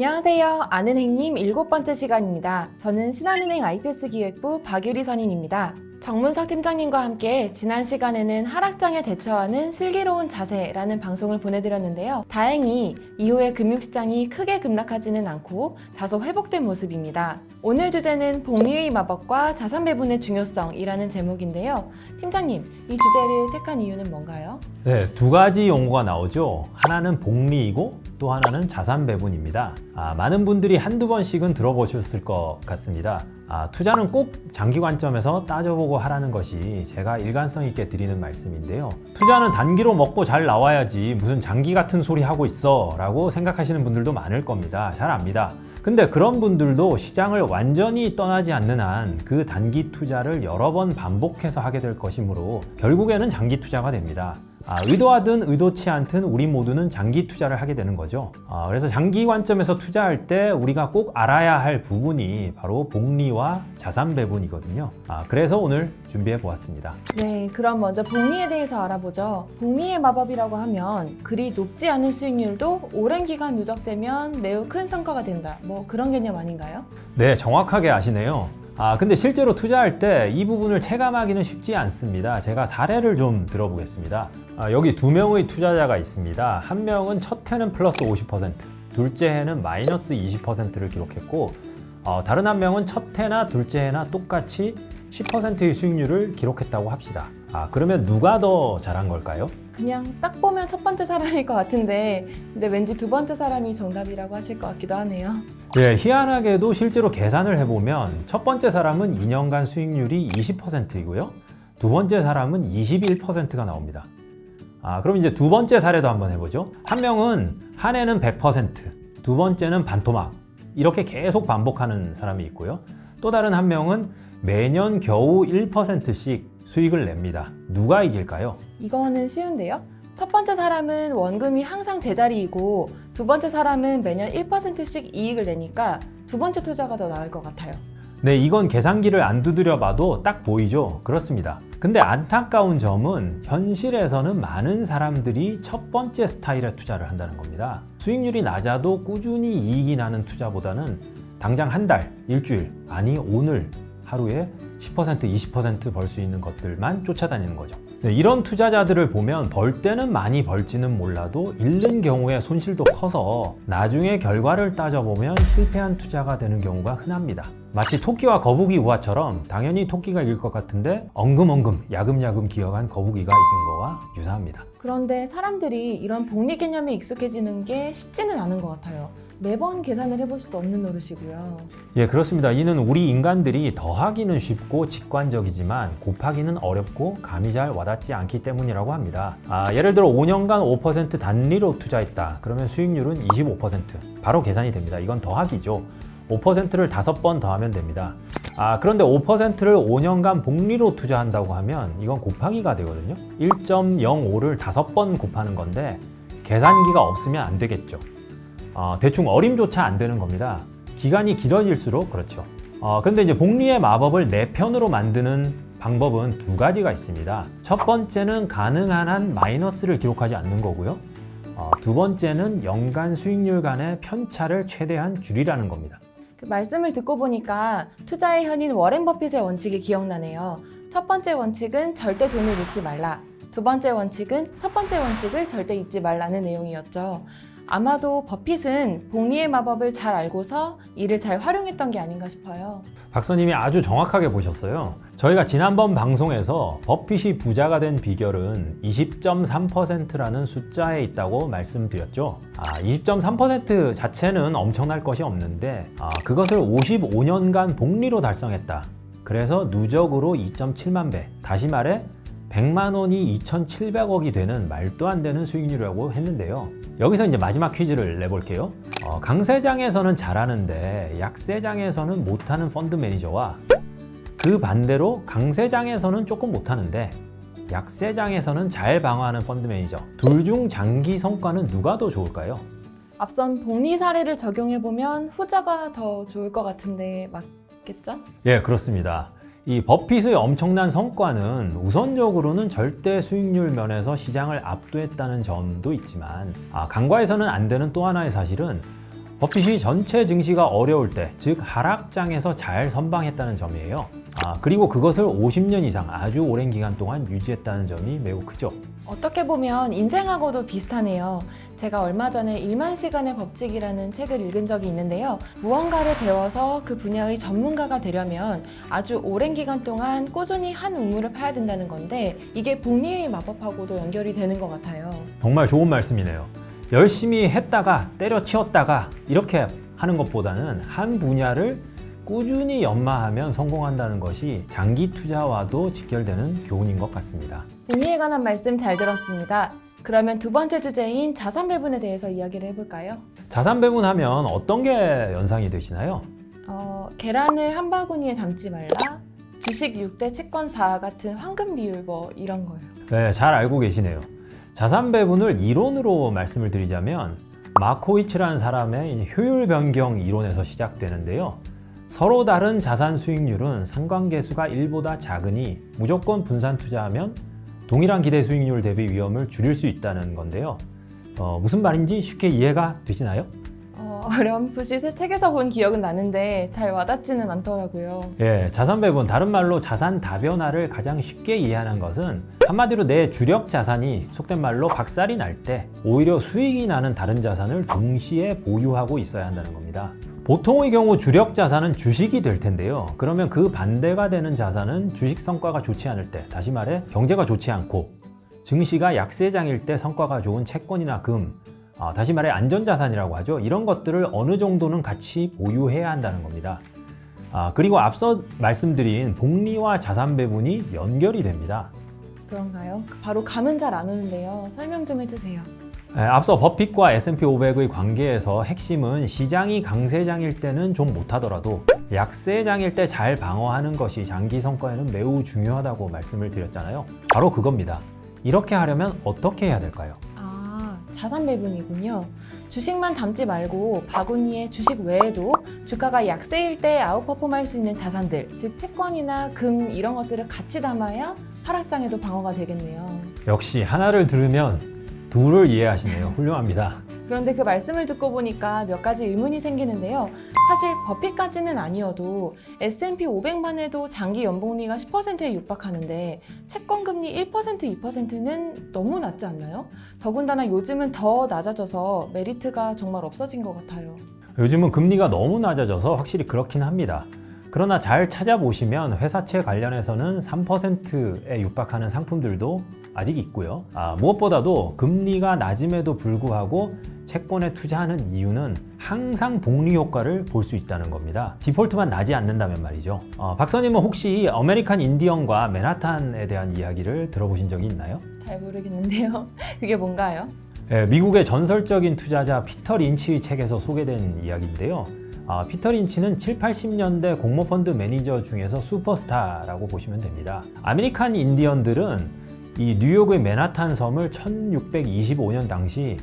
안녕하세요. 아는 행님 7번째 시간입니다. 저는 신한은행 IPS 기획부 박유리 선임입니다. 정문석 팀장님과 함께 지난 시간에는 하락장에 대처하는 슬기로운 자세라는 방송을 보내드렸는데요. 다행히 이후에 금융시장이 크게 급락하지는 않고 다소 회복된 모습입니다. 오늘 주제는 복리의 마법과 자산 배분의 중요성이라는 제목인데요. 팀장님, 이 주제를 택한 이유는 뭔가요? 네, 두 가지 용어가 나오죠. 하나는 복리이고 또 하나는 자산 배분입니다. 많은 분들이 한두 번씩은 들어보셨을 것 같습니다. 투자는 꼭 장기 관점에서 따져보고 하라는 것이 제가 일관성 있게 드리는 말씀인데요. 투자는 단기로 먹고 잘 나와야지 무슨 장기 같은 소리 하고 있어 라고 생각하시는 분들도 많을 겁니다. 잘 압니다. 근데 그런 분들도 시장을 완전히 떠나지 않는 한 그 단기 투자를 여러 번 반복해서 하게 될 것이므로 결국에는 장기 투자가 됩니다. 의도하든 의도치 않든 우리 모두는 장기 투자를 하게 되는 거죠. 그래서 장기 관점에서 투자할 때 우리가 꼭 알아야 할 부분이 바로 복리와 자산 배분이거든요. 그래서 오늘 준비해 보았습니다. 네, 그럼 먼저 복리에 대해서 알아보죠. 복리의 마법이라고 하면 그리 높지 않은 수익률도 오랜 기간 누적되면 매우 큰 성과가 된다. 뭐 그런 개념 아닌가요? 네, 정확하게 아시네요. 근데 실제로 투자할 때 이 부분을 체감하기는 쉽지 않습니다. 제가 사례를 좀 들어보겠습니다. 여기 두 명의 투자자가 있습니다. 한 명은 첫 해는 플러스 50%, 둘째 해는 마이너스 20%를 기록했고, 다른 한 명은 첫 해나 둘째 해나 똑같이 10%의 수익률을 기록했다고 합시다. 그러면 누가 더 잘한 걸까요? 그냥 딱 보면 첫 번째 사람일 것 같은데 근데 왠지 두 번째 사람이 정답이라고 하실 것 같기도 하네요. 네, 희한하게도 실제로 계산을 해보면 첫 번째 사람은 2년간 수익률이 20%이고요. 두 번째 사람은 21%가 나옵니다. 그럼 이제 두 번째 사례도 한번 해보죠. 한 명은 한 해는 100%, 두 번째는 반토막 이렇게 계속 반복하는 사람이 있고요. 또 다른 한 명은 매년 겨우 1%씩 수익을 냅니다. 누가 이길까요? 이거는 쉬운데요. 첫 번째 사람은 원금이 항상 제자리이고 두 번째 사람은 매년 1%씩 이익을 내니까 두 번째 투자가 더 나을 것 같아요. 네, 이건 계산기를 안 두드려 봐도 딱 보이죠? 그렇습니다. 근데 안타까운 점은 현실에서는 많은 사람들이 첫 번째 스타일의 투자를 한다는 겁니다. 수익률이 낮아도 꾸준히 이익이 나는 투자보다는 당장 한 달, 일주일, 아니 오늘 하루에 10%, 20% 벌 수 있는 것들만 쫓아다니는 거죠. 네, 이런 투자자들을 보면 벌 때는 많이 벌지는 몰라도 잃는 경우에 손실도 커서 나중에 결과를 따져보면 실패한 투자가 되는 경우가 흔합니다. 마치 토끼와 거북이 우화처럼 당연히 토끼가 이길 것 같은데 엉금엉금 야금야금 기어간 거북이가 이긴 거와 유사합니다. 그런데 사람들이 이런 복리 개념에 익숙해지는 게 쉽지는 않은 것 같아요. 매번 계산을 해볼 수도 없는 노릇이고요. 예, 그렇습니다. 이는 우리 인간들이 더하기는 쉽고 직관적이지만 곱하기는 어렵고 감이 잘 와닿지 않기 때문이라고 합니다. 예를 들어 5년간 5% 단리로 투자했다. 그러면 수익률은 25%. 바로 계산이 됩니다. 이건 더하기죠. 5%를 5번 더하면 됩니다. 그런데 5%를 5년간 복리로 투자한다고 하면 이건 곱하기가 되거든요. 1.05를 5번 곱하는 건데 계산기가 없으면 안 되겠죠. 대충 어림조차 안 되는 겁니다. 기간이 길어질수록 그렇죠. 그런데 이제 복리의 마법을 내 편으로 만드는 방법은 두 가지가 있습니다. 첫 번째는 가능한 한 마이너스를 기록하지 않는 거고요. 두 번째는 연간 수익률 간의 편차를 최대한 줄이라는 겁니다. 그 말씀을 듣고 보니까 투자의 현인 워렌 버핏의 원칙이 기억나네요. 첫 번째 원칙은 절대 돈을 잃지 말라. 두 번째 원칙은 첫 번째 원칙을 절대 잊지 말라는 내용이었죠. 아마도 버핏은 복리의 마법을 잘 알고서 이를 잘 활용했던 게 아닌가 싶어요. 박사님이 아주 정확하게 보셨어요. 저희가 지난번 방송에서 버핏이 부자가 된 비결은 20.3%라는 숫자에 있다고 말씀드렸죠. 20.3% 자체는 엄청날 것이 없는데 그것을 55년간 복리로 달성했다. 그래서 누적으로 2.7만 배, 다시 말해 100만 원이 2,700억이 되는 말도 안 되는 수익률이라고 했는데요. 여기서 이제 마지막 퀴즈를 내볼게요. 강세장에서는 잘하는데 약세장에서는 못하는 펀드 매니저와 그 반대로 강세장에서는 조금 못하는데 약세장에서는 잘 방어하는 펀드 매니저, 둘 중 장기 성과는 누가 더 좋을까요? 앞선 복리 사례를 적용해보면 후자가 더 좋을 것 같은데 맞겠죠? 예, 그렇습니다. 이 버핏의 엄청난 성과는 우선적으로는 절대 수익률 면에서 시장을 압도했다는 점도 있지만 간과해서는 안 되는 또 하나의 사실은 버핏이 전체 증시가 어려울 때, 즉 하락장에서 잘 선방했다는 점이에요. 그리고 그것을 50년 이상 아주 오랜 기간 동안 유지했다는 점이 매우 크죠. 어떻게 보면 인생하고도 비슷하네요. 제가 얼마 전에 1만 시간의 법칙이라는 책을 읽은 적이 있는데요. 무언가를 배워서 그 분야의 전문가가 되려면 아주 오랜 기간 동안 꾸준히 한 우물을 파야 된다는 건데 이게 복리의 마법하고도 연결이 되는 것 같아요. 정말 좋은 말씀이네요. 열심히 했다가 때려치웠다가 이렇게 하는 것보다는 한 분야를 꾸준히 연마하면 성공한다는 것이 장기 투자와도 직결되는 교훈인 것 같습니다. 복리에 관한 말씀 잘 들었습니다. 그러면 두 번째 주제인 자산 배분에 대해서 이야기를 해볼까요? 자산 배분하면 어떤 게 연상이 되시나요? 계란을 한 바구니에 담지 말라, 주식 6대 채권 4 같은 황금 비율 뭐 이런 거요. 네, 잘 알고 계시네요. 자산 배분을 이론으로 말씀을 드리자면 마코이츠라는 사람의 효율 변경 이론에서 시작되는데요. 서로 다른 자산 수익률은 상관계수가 1보다 작으니 무조건 분산 투자하면 동일한 기대 수익률 대비 위험을 줄일 수 있다는 건데요. 무슨 말인지 쉽게 이해가 되시나요? 어렴풋이 새 책에서 본 기억은 나는데 잘 와닿지는 않더라고요. 예, 자산 배분, 다른 말로 자산 다변화를 가장 쉽게 이해하는 것은 한마디로 내 주력 자산이 속된 말로 박살이 날 때 오히려 수익이 나는 다른 자산을 동시에 보유하고 있어야 한다는 겁니다. 보통의 경우 주력 자산은 주식이 될 텐데요. 그러면 그 반대가 되는 자산은 주식 성과가 좋지 않을 때, 다시 말해 경제가 좋지 않고 증시가 약세장일 때 성과가 좋은 채권이나 금, 다시 말해 안전자산이라고 하죠. 이런 것들을 어느 정도는 같이 보유해야 한다는 겁니다. 그리고 앞서 말씀드린 복리와 자산 배분이 연결이 됩니다. 그런가요? 바로 감은 잘 안 오는데요. 설명 좀 해주세요. 앞서 버핏과 S&P 500의 관계에서 핵심은 시장이 강세장일 때는 좀 못하더라도 약세장일 때 잘 방어하는 것이 장기 성과에는 매우 중요하다고 말씀을 드렸잖아요. 바로 그겁니다. 이렇게 하려면 어떻게 해야 될까요? 자산 배분이군요. 주식만 담지 말고 바구니에 주식 외에도 주가가 약세일 때 아웃퍼폼할 수 있는 자산들, 즉 채권이나 금 이런 것들을 같이 담아야 하락장에도 방어가 되겠네요. 역시 하나를 들으면 둘을 이해하시네요. 훌륭합니다. 그런데 그 말씀을 듣고 보니까 몇 가지 의문이 생기는데요. 사실 버핏까지는 아니어도 S&P 500만 해도 장기 연복리가 10%에 육박하는데 채권 금리 1%, 2%는 너무 낮지 않나요? 더군다나 요즘은 더 낮아져서 메리트가 정말 없어진 것 같아요. 요즘은 금리가 너무 낮아져서 확실히 그렇긴 합니다. 그러나 잘 찾아보시면 회사채 관련해서는 3%에 육박하는 상품들도 아직 있고요. 무엇보다도 금리가 낮음에도 불구하고 채권에 투자하는 이유는 항상 복리 효과를 볼 수 있다는 겁니다. 디폴트만 나지 않는다면 말이죠. 박사님은 혹시 아메리칸 인디언과 맨하탄에 대한 이야기를 들어보신 적이 있나요? 잘 모르겠는데요. 그게 뭔가요? 네, 미국의 전설적인 투자자 피터 린치의 책에서 소개된 이야기인데요. 피터 린치는 7, 80년대 공모펀드 매니저 중에서 슈퍼스타라고 보시면 됩니다. 아메리칸 인디언들은 이 뉴욕의 맨하탄 섬을 1625년 당시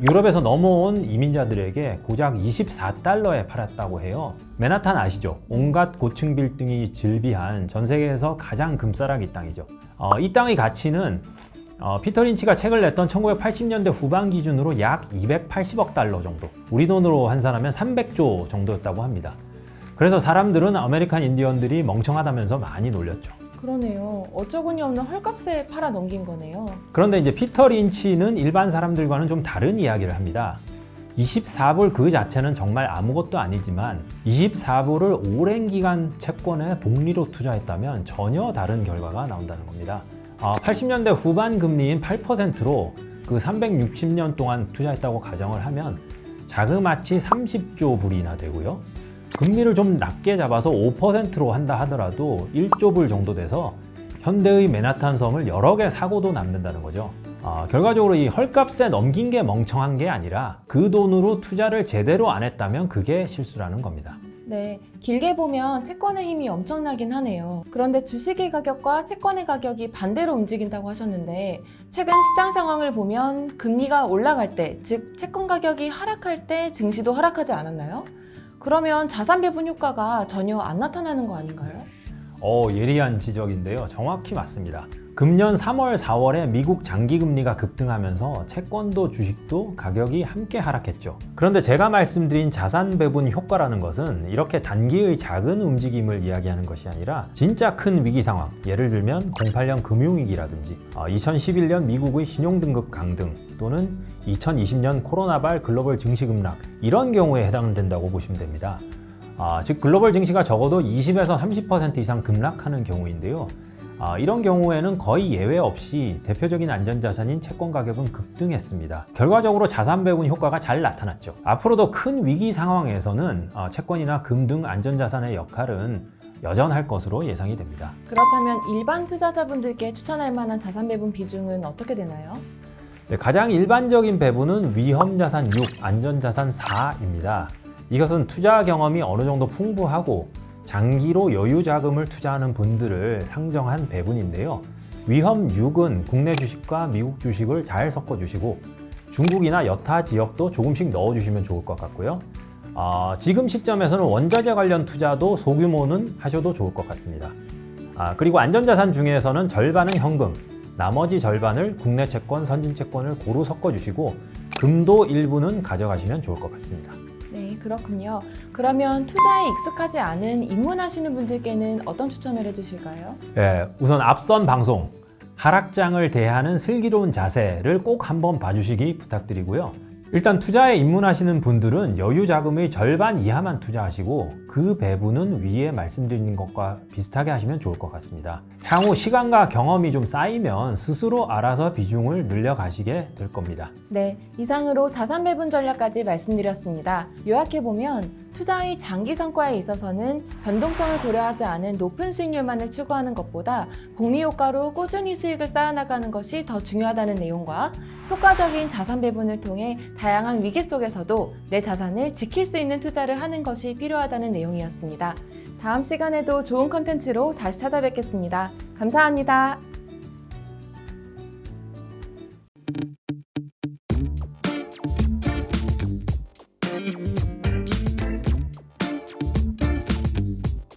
유럽에서 넘어온 이민자들에게 고작 24달러에 팔았다고 해요. 맨하탄 아시죠? 온갖 고층 빌딩이 즐비한 전 세계에서 가장 금싸라기 땅이죠. 이 땅의 가치는 피터 린치가 책을 냈던 1980년대 후반 기준으로 약 280억 달러 정도, 우리 돈으로 환산하면 300조 정도였다고 합니다. 그래서 사람들은 아메리칸 인디언들이 멍청하다면서 많이 놀렸죠. 그러네요. 어처구니 없는 헐값에 팔아 넘긴 거네요. 그런데 이제 피터 린치는 일반 사람들과는 좀 다른 이야기를 합니다. 24불 그 자체는 정말 아무것도 아니지만 24불을 오랜 기간 채권에 복리로 투자했다면 전혀 다른 결과가 나온다는 겁니다. 80년대 후반 금리인 8%로 그 360년 동안 투자했다고 가정을 하면 자그마치 30조 불이나 되고요. 금리를 좀 낮게 잡아서 5%로 한다 하더라도 1조 불 정도 돼서 현대의 맨하탄 섬을 여러 개 사고도 남는다는 거죠. 결과적으로 이 헐값에 넘긴 게 멍청한 게 아니라 그 돈으로 투자를 제대로 안 했다면 그게 실수라는 겁니다. 네, 길게 보면 채권의 힘이 엄청나긴 하네요. 그런데 주식의 가격과 채권의 가격이 반대로 움직인다고 하셨는데 최근 시장 상황을 보면 금리가 올라갈 때, 즉 채권 가격이 하락할 때 증시도 하락하지 않았나요? 그러면 자산 배분 효과가 전혀 안 나타나는 거 아닌가요? 예리한 지적인데요. 정확히 맞습니다. 금년 3월, 4월에 미국 장기금리가 급등하면서 채권도 주식도 가격이 함께 하락했죠. 그런데 제가 말씀드린 자산 배분 효과라는 것은 이렇게 단기의 작은 움직임을 이야기하는 것이 아니라 진짜 큰 위기 상황, 예를 들면 08년 금융위기라든지 2011년 미국의 신용등급 강등 또는 2020년 코로나발 글로벌 증시 급락, 이런 경우에 해당된다고 보시면 됩니다. 즉 글로벌 증시가 적어도 20에서 30% 이상 급락하는 경우인데요. 이런 경우에는 거의 예외 없이 대표적인 안전자산인 채권 가격은 급등했습니다. 결과적으로 자산 배분 효과가 잘 나타났죠. 앞으로도 큰 위기 상황에서는 채권이나 금 등 안전자산의 역할은 여전할 것으로 예상이 됩니다. 그렇다면 일반 투자자분들께 추천할 만한 자산 배분 비중은 어떻게 되나요? 네, 가장 일반적인 배분은 위험자산 6, 안전자산 4입니다. 이것은 투자 경험이 어느 정도 풍부하고 장기로 여유 자금을 투자하는 분들을 상정한 배분인데요. 위험 6은 국내 주식과 미국 주식을 잘 섞어 주시고 중국이나 여타 지역도 조금씩 넣어 주시면 좋을 것 같고요. 지금 시점에서는 원자재 관련 투자도 소규모는 하셔도 좋을 것 같습니다. 그리고 안전자산 중에서는 절반은 현금, 나머지 절반을 국내 채권, 선진 채권을 고루 섞어 주시고 금도 일부는 가져가시면 좋을 것 같습니다. 네, 그렇군요. 그러면 투자에 익숙하지 않은 입문하시는 분들께는 어떤 추천을 해주실까요? 네, 우선 앞선 방송 하락장을 대하는 슬기로운 자세를 꼭 한번 봐주시기 부탁드리고요. 일단 투자에 입문하시는 분들은 여유 자금의 절반 이하만 투자하시고 그 배분은 위에 말씀드린 것과 비슷하게 하시면 좋을 것 같습니다. 향후 시간과 경험이 좀 쌓이면 스스로 알아서 비중을 늘려가시게 될 겁니다. 네, 이상으로 자산 배분 전략까지 말씀드렸습니다. 요약해보면 투자의 장기 성과에 있어서는 변동성을 고려하지 않은 높은 수익률만을 추구하는 것보다 복리 효과로 꾸준히 수익을 쌓아나가는 것이 더 중요하다는 내용과 효과적인 자산 배분을 통해 다양한 위기 속에서도 내 자산을 지킬 수 있는 투자를 하는 것이 필요하다는 내용이었습니다. 다음 시간에도 좋은 컨텐츠로 다시 찾아뵙겠습니다. 감사합니다.